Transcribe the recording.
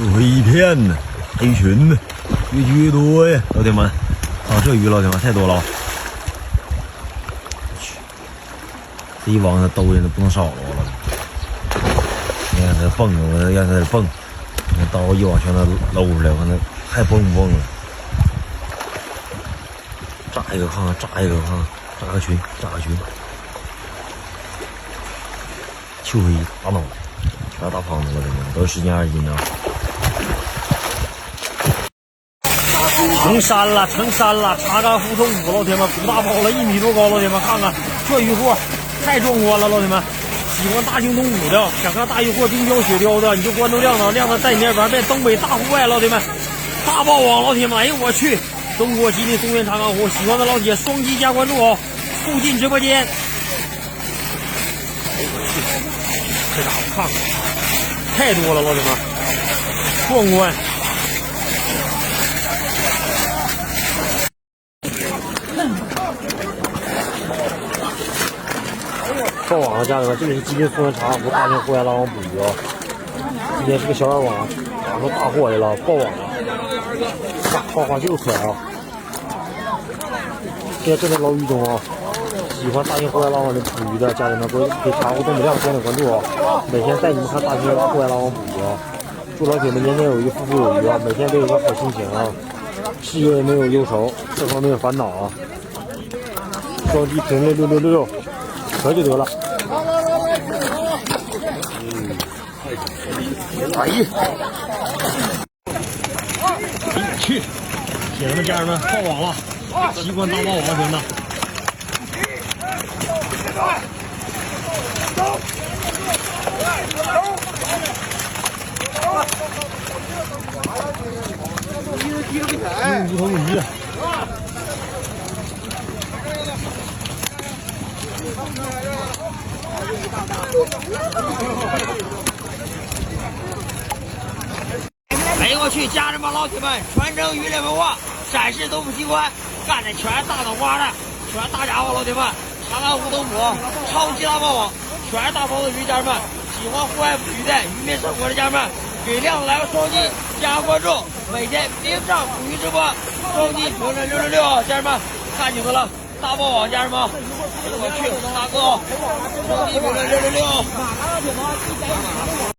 水一片呢，大鱼群呢，越聚越多呀，老铁们！啊，这鱼老铁们太多了，去，这一网它兜里的不能少了，我操！你看它蹦，我让它蹦，那刀一网全都搂出来，我看它还蹦不蹦了？炸一个看看，炸一个看看，炸个群，炸个群！秋飞大脑，全是大胖子了，这们都是10斤20斤的。成山了，成山了！查干胡同5，老铁们，鼓大包了，1米多高，老铁们看看这鱼货太壮观了，老铁们！喜欢大型动物的，想看大鱼货冰雕雪雕的，你就关注亮子，亮子带你玩遍东北大户外，老铁们！大爆网，老铁们，哎呦我去！中国吉林松原查干湖，喜欢的老铁双击加关注哦，附近直播间。哎呦我去！这家伙看看，太多了，老铁们，壮观！爆网了，家人们，这里是吉林松原查干湖大型户外拉网捕鱼啊！今天是个小饵网，打出大货来了，爆网了，花花就是可爱啊！现在正在捞鱼中啊！喜欢大型户外拉网的捕鱼的家人们，给查湖东北亮点点关注啊！每天带你们看大型户外拉网捕鱼啊！祝老铁们年年有余，富富有余啊！每天都有个好心情啊！事业没有忧愁，生活没有烦恼啊！双击评论666，可就得了。哎呀！哎呀去！铁子们家人们爆网了，习惯大爆网，兄弟。一头鱼了。哎呦我去！家人们、老铁们，传承渔猎文化，展示东部机关，干的全是大脑瓜的，全是大家伙，老铁们！查干湖东捕超级大爆网，全是大包子鱼，家人们！喜欢户外捕鱼的渔民生活的家人们，给亮子来个双击加关注，每天盯上捕鱼直播，双击评论666啊，家人们看清楚了，大爆网，家人们！哎呦我去，大哥，双击评论666。